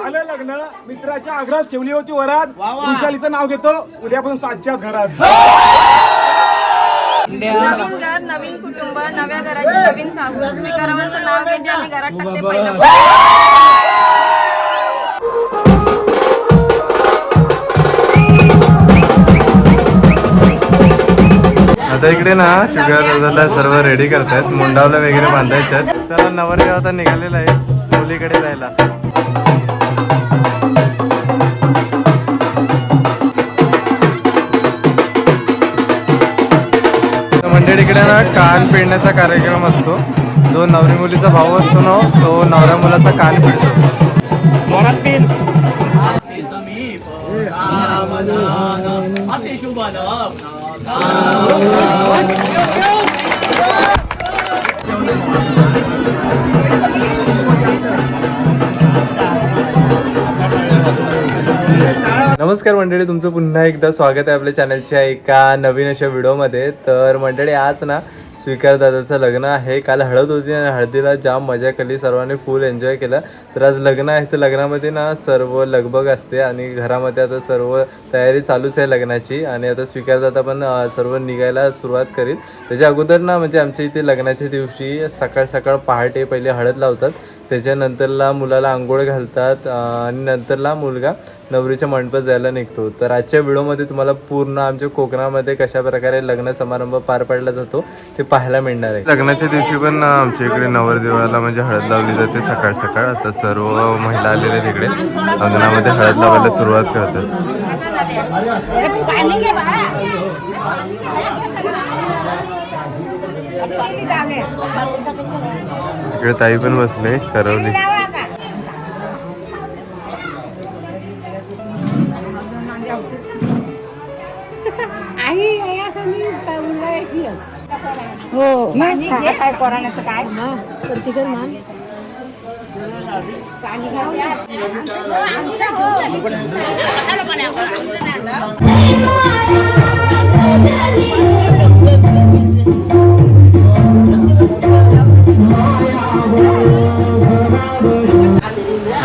झालं लग्न. मित्राच्या आग्रहास ठेवली होती वरात. वृषालीचं नाव घेतो उद्यापासून 7च्या घरात. नवीन घर, नवीन कुटुंब, नव्या घराची नवीन चाहूल. स्वीकारावांचं नाव घेते आणि घरात टाकते पहिलं. आता इकडे ना शुगर सर्व रेडी करतायत. मुंडावला वगैरे बांधायच्यात. चला नवरदेव आता निघालेला आहे मुलीकडे जायला. मंडळीकडे ना कान पिळण्याचा कार्यक्रम असतो. जो नवरी मुलीचा भाऊ असतो ना तो नवऱ्या मुलाचा कान पिळतो. वरात पिन नमस्कार मंडळी, तुमचं पुन्हा एकदा स्वागत आहे आपल्या चॅनलच्या एका नवीन अशा व्हिडिओमध्ये. तर मंडळी आज ना स्वीकार दादाचं लग्न आहे. काल हळद होती आणि हळदीला जाम मजा केली, सर्वांनी फुल एन्जॉय केलं. तर आज लग्न आहे. तर लग्नामध्ये ना सर्व लगबग असते आणि घरामध्ये आता सर्व तयारी चालूच आहे लग्नाची. आणि आता स्वीकार दादा पण सर्व निघायला सुरुवात करेल. त्याच्या अगोदर ना म्हणजे आमच्या इथे लग्नाच्या दिवशी सकाळ सकाळ पहाटे पहिले हळद लावतात. त्याच्यानंतरला मुलाला आंघोळ घालतात आणि नंतरला मुलगा नवरीच्या मंडपात जायला निघतो. तर आजच्या व्हिडिओमध्ये तुम्हाला पूर्ण आमच्या कोकणामध्ये कशा प्रकारे लग्न समारंभ पार पाडला जातो ते पाहायला मिळणार आहे. लग्नाच्या दिवशी पण आमच्या इकडे नवरदेवाला म्हणजे हळद लावली जाते सकाळ सकाळ. आता सर्व महिला आलेल्या तिकडे अंगणामध्ये हळद लावायला सुरुवात करतात. इकडे ताई पण बसले करवली. हो काय कोराण्याचं काय प्रतिकर मान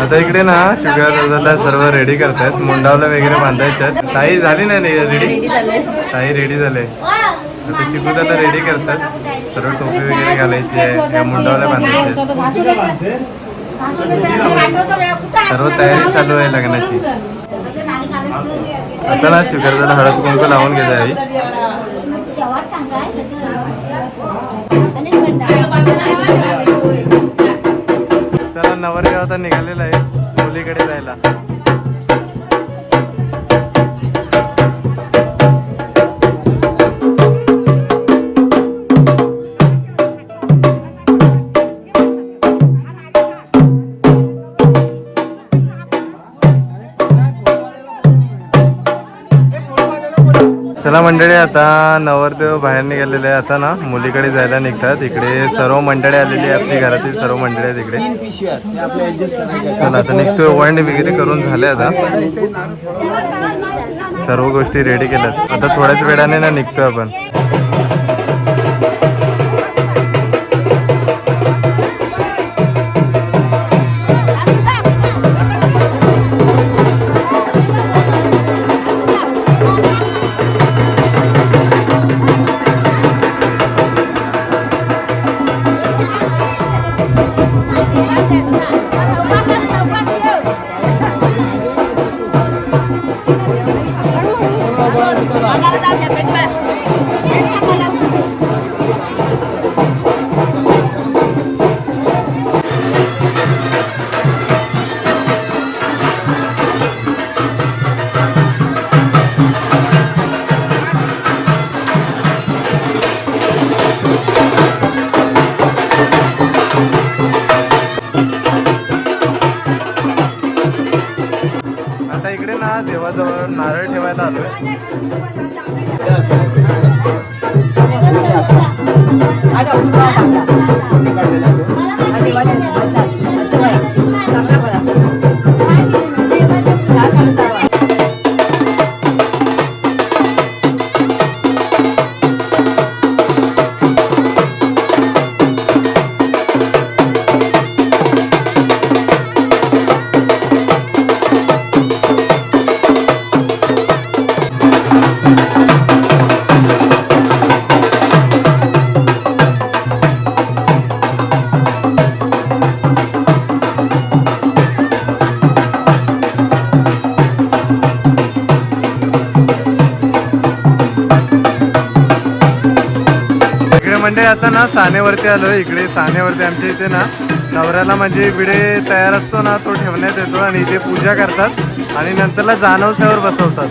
आता इकडे ना शुगर दादाला सर्व रेडी करतायत. मुंडावला वगैरे बांधायच्यात. ताई झाली ना रेडी? ताई रेडी झाले. आता शिकू दादा रेडी करतात. सर्व टोपी वगैरे घालायची आहे. या मुंडावला बांधायचे. सर्व तयारी चालू आहे लग्नाची. आता ना शुगर दादा हळद कुंकू लावून घेत आहे. चला नवरदेव आता निघालेला आहे मुलीकडे जायला. चला मंडळी, आता नवरदेव बाहेर निघालेले आहे. आता ना मुलीकडे जायला निघतात. इकडे सर्व मंडळी आलेली आहे. आपली घरातील सर्व मंडळी आहेत इकडे. चला आता निघतोय. वंड वगैरे करून झाले. आता सर्व गोष्टी रेडी केल्यात. आता थोड्याच वेळाने ना निघतोय आपण. इकडे ना देवाजवळ नारळ ठेवायला आलोय. आता ना सानेवरती आलो. इकडे सानेवरती आमच्या इथे ना नवऱ्याला म्हणजे विडे तयार असतो ना तो ठेवण्यात येतो आणि इथे पूजा करतात आणि नंतरला जानवसावर बसवतात.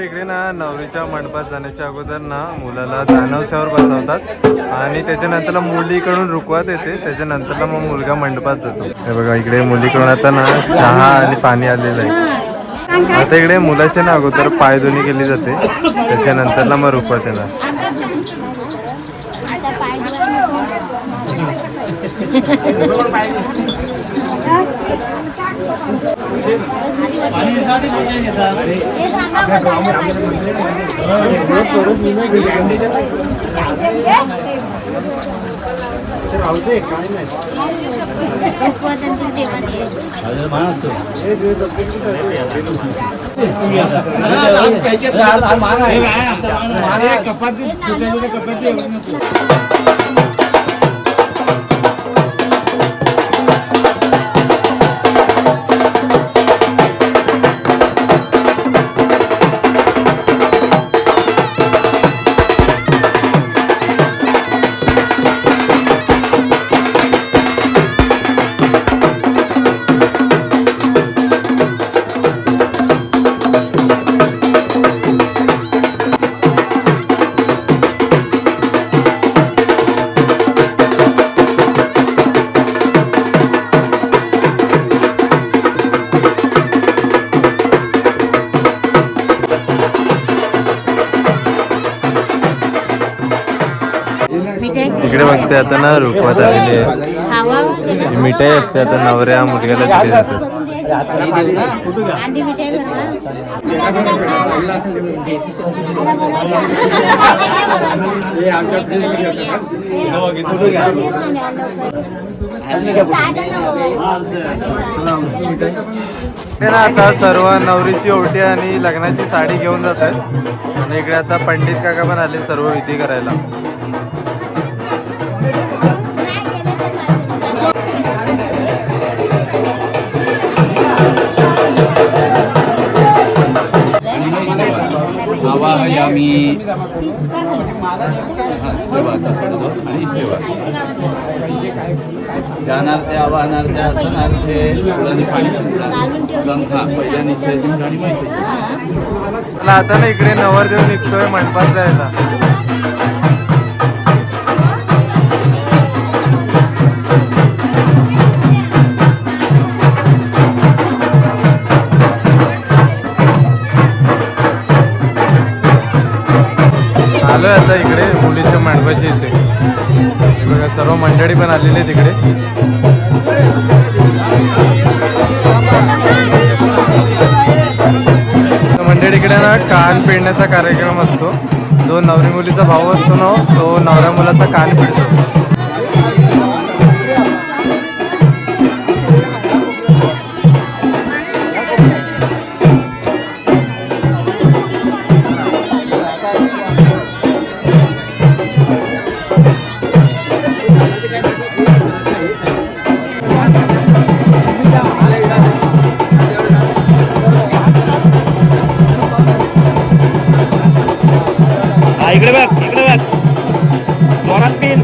इकडे ना नवरीच्या मंडपात जाण्याच्या अगोदर ना मुलाला जानवसावर बसवतात आणि त्याच्यानंतरला मुलीकडून रुकवत येते. त्याच्यानंतरला मग मुलगा मंडपात जातो. हे बघा इकडे मुलीकडून आता ना चहा आणि पाणी आलेलं आहे. आता इकडे मुलाच्या ना अगोदर पायधुनी केली जाते. त्याच्यानंतरला मग रुकवत येणार. इकडे बघते आता ना रुखवत आलेली आहे. मिठाई असते आता नवऱ्या मुलग्याला दिली जाते. आता सर्व नवरीची ओटी आणि लग्नाची साडी घेऊन जातात आणि इकडे आता पंडित काका पण आले सर्व विधी करायला. आवाहयामी ठेवा आता थोडं आणि ठेवा. ध्यानार्थे आवाहनार्थे अर्चनार्थे फुलांनी पाणी शिंपडा. हा पहिल्याने इथे शिंपडा आणि माहिती. आता ना इकडे नवरदेव निघतोय मंडपात जायला. आलोय आता इकडे मुलीच्या मंडपाची इथे. बघा सर्व मंडळी पण आलेली आहे तिकडे. मंडळीकडे ना कान पिळण्याचा कार्यक्रम असतो. जो नवरी मुलीचा भाऊ असतो ना तो नवऱ्या मुलाचा कान पिळतो. इकडे बघ जोरात पिन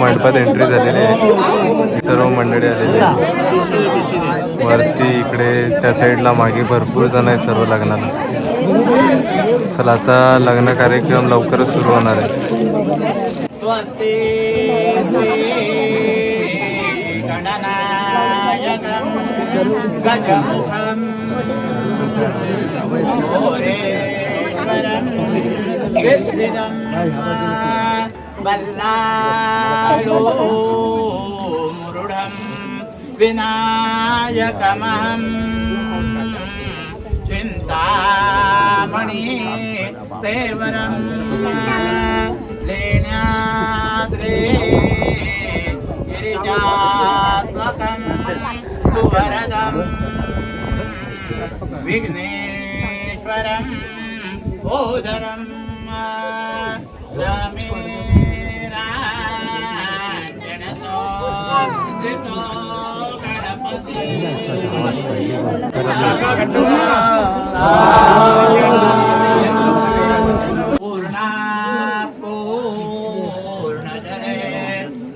मंडपात एंट्री झालेली आहे. सर्व मंडळी आलेली आहे. वरती इकडे त्या साईडला मागे भरपूर जण आहेत सर्व लग्नाला. चला आता लग्न कार्यक्रम लवकरच सुरू होणार आहे. स्वस्ति गणनायकं गजमुखं घोरेश्वरं विद्धिदं बल्लालोमुरुढं विनायकमहं चिन्तामणि तेवरं लेण्याद्रे गिरिजात्मकं सुवरदं विघ्नेश्वरं ओदरं रमेराजनतो दितो गणपति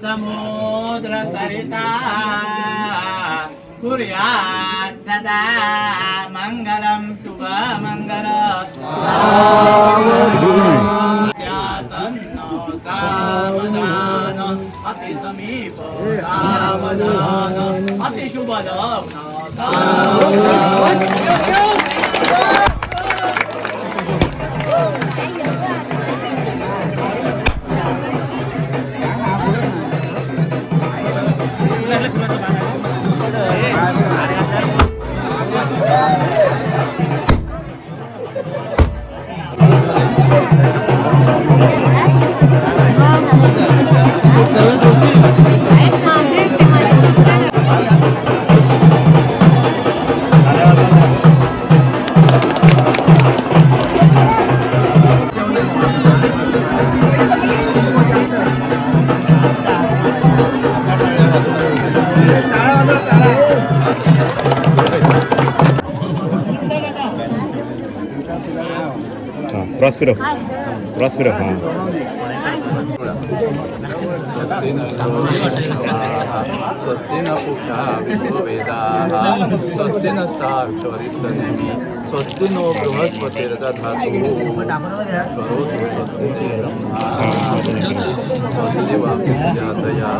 समुद्र सरिता कुर्यात् सदा मंगलम शुभ मंगल सावधान अति समीप सावधान अति शुभ लग्न Prospero. स्वस्ति न पूषा विश्ववेदाः स्वस्ति नस्ताक्षरिष्टनेमि स्वस्ति नो बृहस्पतिर्दधातु करोतु स्वस्ति ब्रह्मा स्वस्ति वाक्जातयाः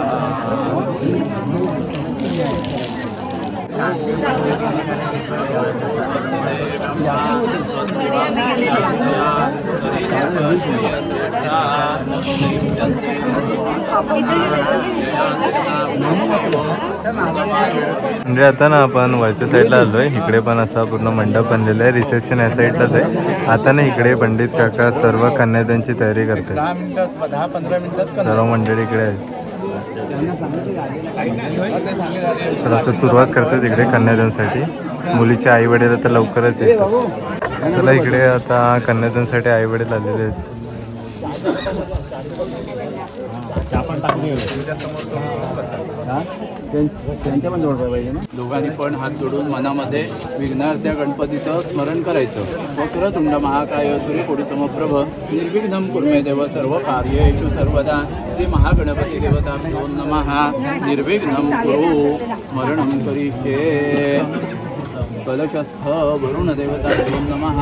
म्हणजे आता ना आपण वरच्या साईडला आलोय. इकडे पण असा पूर्ण मंडप बनलेला आहे. रिसेप्शन या साईडलाच आहे. आता ना इकडे पंडित काका सर्व कन्यादानची तयारी करते. 10-15 मिनिटात सर्व मंडळी इकडे आहेत. चला आता सुरुवात करते तिकडे कन्यादानसाठी. मुलीचे आई वडील आता लवकरच येतात. चला इकडे आता कन्यादानसाठी आई वडील आलेले आहेत. दोघांनी पण हात जोडून मनामध्ये विघ्नार्थ्या गणपतीचं स्मरण करायचं. वक्रतुंड महाकाय सूर्यकोटी समप्रभ निर्विघ्नं कुर्मे देव सर्व कार्येषु सर्वदा श्री महागणपती देवताभ्यो नमः. निर्विघ्नं कुरु स्मरणं करिष्ये. कलशस्थ वरुण देवताभ्यो नमः.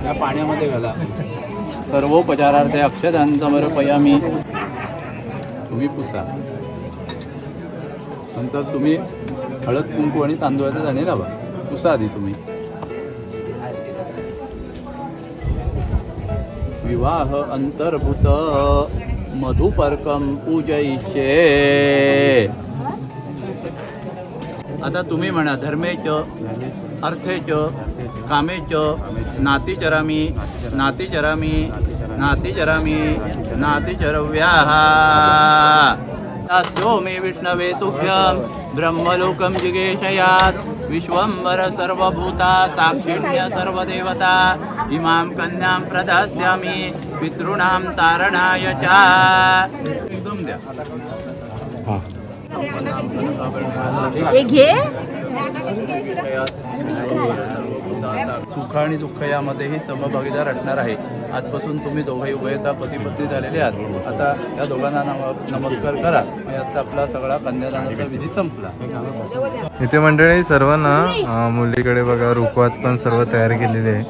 या पाण्यामध्ये घाला. सर्वोपचारार्थे अक्षदान समर्पयामी. तुम्ही पुसा. नंतर तुम्ही हळद कुंकू आणि तांदूळाचा दाणे लावा. पुसा आधी तुम्ही. विवाह अंतर्भूत मधुपर्कम पूजयिष्ये. आता तुम्ही म्हणा धर्मेच अर्थेच कामेच नातिचरामी नातिचरामी नातिचरामी नातिचरव्याः. दास्यो मे विष्णवे तुभ्यं ब्रह्मलोकं जिगेशयात्. विश्वंभर सर्वभूता साक्षिण्य सर्वदेवता इमां कन्यां प्रदास्यामि पितॄणां तारणाय च. एकदम द्या. हे घे. सुख सुख आणि दुःख यामध्येही समभागीदार असणार आहे. आजपासून तुम्ही दोघंही उभयता पती पत्नी झालेले आहात. आता या दोघांना नमस्कार करा आणि आता आपला सगळा कन्यादानाचा विधी संपला. इथे मंडळी सर्व ना मुलीकडे बघा रुखवात पण सर्व तयार केलेले आहे.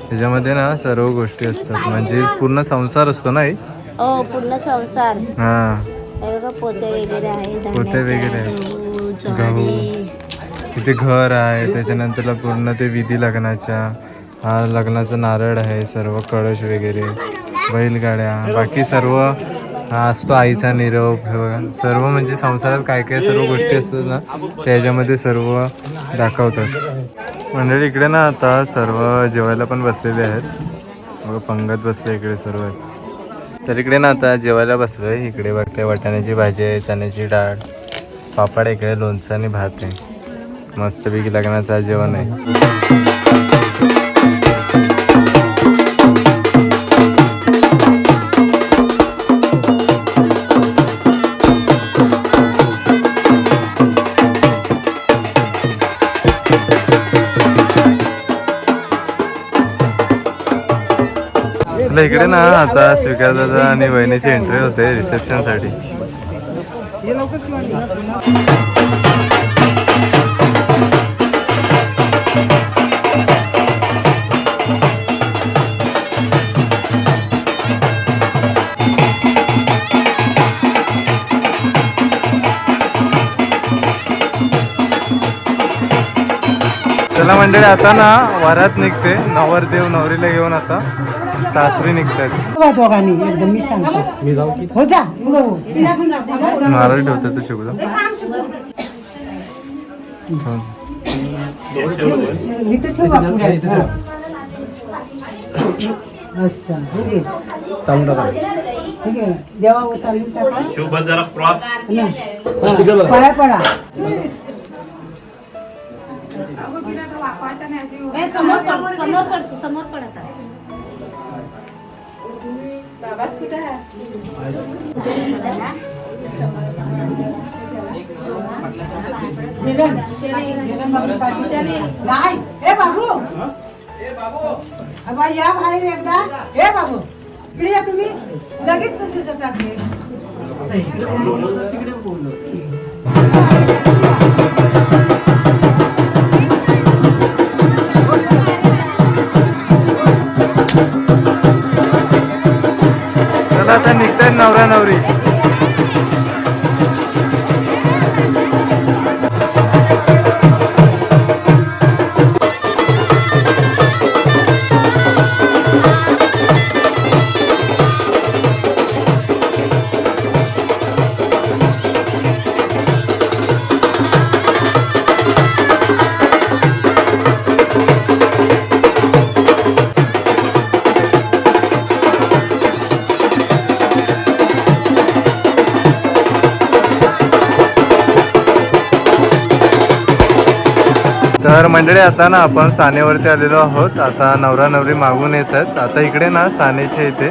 त्याच्यामध्ये ना सर्व गोष्टी असतात, म्हणजे पूर्ण संसार असतो ना. हो, पूर्ण संसार. हा, हे बघा पोते वगैरे आहे, पोते वगैरे आहे. ज्वारी. इथे घर आहे, त्याच्यानंतरला पूर्ण ते विधी लग्नाच्या, हा लग्नाचा नारळ आहे, सर्व कळश वगैरे, बैलगाड्या, बाकी सर्व हा असतो आईचा निरोप. हे बघा सर्व म्हणजे संसारात काय काय सर्व गोष्टी असतात ना त्याच्यामध्ये सर्व दाखवतात. मंडळी इकडे ना आता सर्व जेवायला पण बसलेले आहेत. बघा पंगत बसले इकडे सर्व आहेत. तर इकडे ना आता जेवायला बसलो आहे. इकडे बघते वाटाण्याची भाजी आहे, चण्याची डाळ, पापड, इकडे लोणचं आणि भात आहे. मस्तपैकी लग्नाचं जेवण आहे. इकडे ना आता स्वीकार दादा आणि वहिनीची एंट्री होते रिसेप्शन साठी. चला मंडळी आता ना वरात निघते. नवरदेव नवरीला घेऊन आता सासरी निघतात. दोघांनी एकदम मी सांगतो हो जा पुढं हो. नारळ ठेवतात तर शिकू इथे ठेवा पुढे. अच्छा ठीक आहे. देवा उतारून टाका. पाया पडा. समोर पडतात. नाही ए बाबू, अबा या बाहेर एकदा. ए बाबू इकडे या तुम्ही. लगेच कसं टाकले. चला आता निघतायत नवरा नवरी. तर मंडळी आता ना आपण सानेवरती आलेलो आहोत. आता नवरा नवरी मागून येतात. आता इकडे ना सानेच्या इथे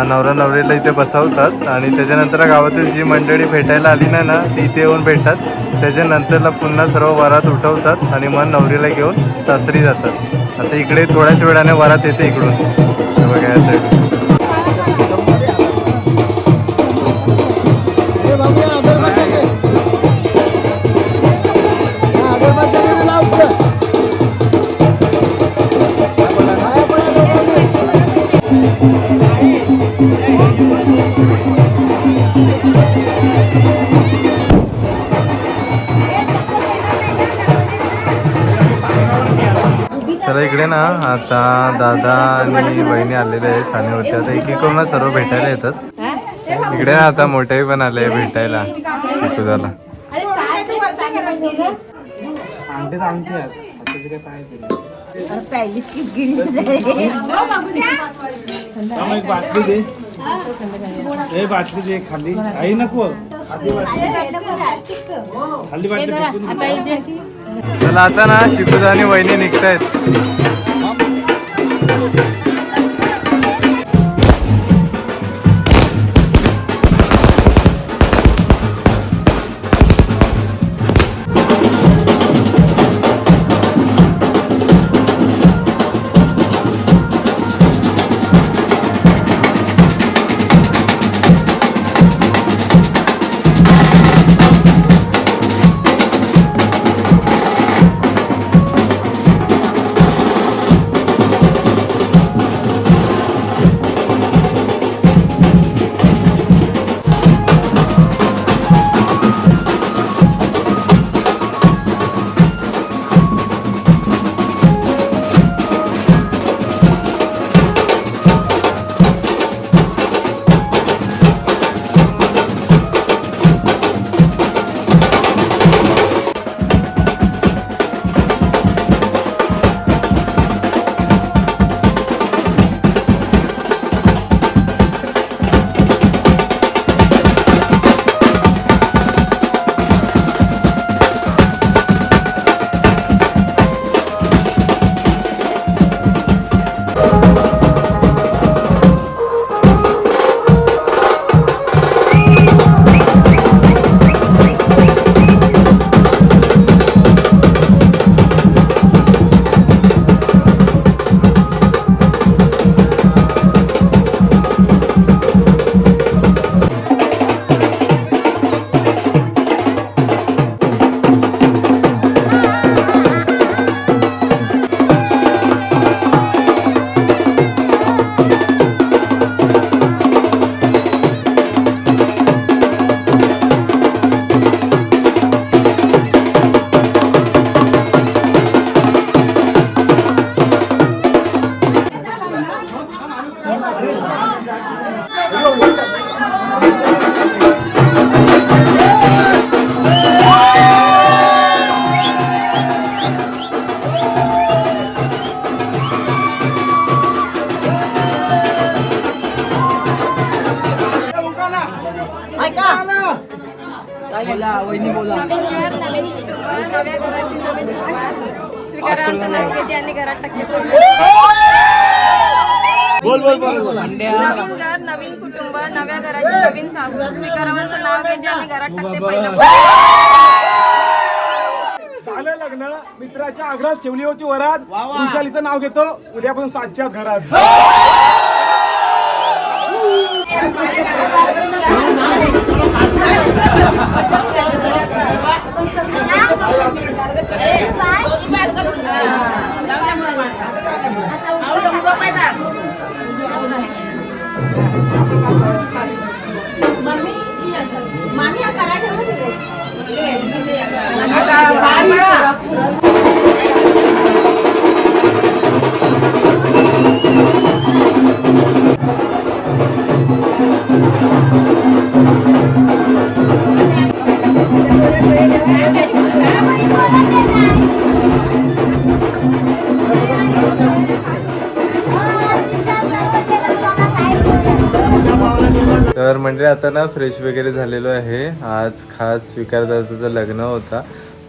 नवरा नवरीला इथे बसवतात आणि त्याच्यानंतर गावातील जी मंडळी भेटायला आली नाही ना ती इथे येऊन भेटतात. त्याच्यानंतरला पुन्हा सर्व वरात उठवतात आणि मग नवरीला घेऊन सासरी जातात. आता इकडे थोड्याच वेळाने वरात येते इकडून बघा या साईड. चला इकडे ना आता दादा आणि बहिणी आलेले आहे सानेवरती. आता एकीकडून सर्व भेटायला येतात. इकडे ना आता मोठेही पण आले भेटायला चिकूदाला. बाटली दे खाली. आई नको खाली बाटली. चला आता ना शिकुदा आणि वहिनी निघतायत. नवीन घर नवीन कुटुंब नव्या घराची नवी सुरुवात स्वीकारांचं नाव घेते आणि घरात टाकते नवीन घर नवीन कुटुंब नव्या घराची नवीन चाहूल स्वीकारांचं नाव घेते आणि घरात टाकते पहिलं झालं लग्न मित्राच्या आग्रहास ठेवली होती वरात वृषालीचं नाव घेतो उद्यापासून 7च्या घरात. तर म्हणजे आता ना फ्रेश वगैरे झालेलो आहे. आज खास स्वीकारदादाचं लग्न होता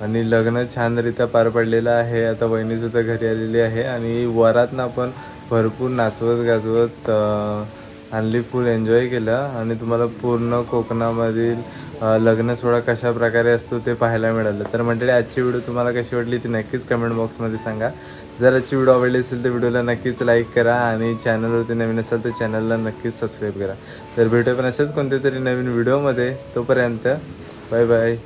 आणि लग्न छानरित्या पार पडलेलं आहे. आता वहिनीसुद्धा घरी आलेली आहे आणि वरात ना आपण भरपूर नाचवत गाजवत आणली, फुल एन्जॉय केलं आणि तुम्हाला पूर्ण कोकणामधील लग्न सोहळा कशा प्रकारे असतो ते पाहायला मिळालं. तर मंडळी आजची व्हिडिओ तुम्हाला कशी वाटली ती नक्कीच कमेंट बॉक्समध्ये सांगा. जर आजची व्हिडिओ आवडली असेल तर व्हिडिओला नक्कीच लाईक करा आणि चॅनलवरती नवीन असाल तर चॅनलला नक्कीच सबस्क्राईब करा. तर भेटूया पण अशाच कोणत्या तरी नवीन व्हिडिओमध्ये. तोपर्यंत बाय बाय.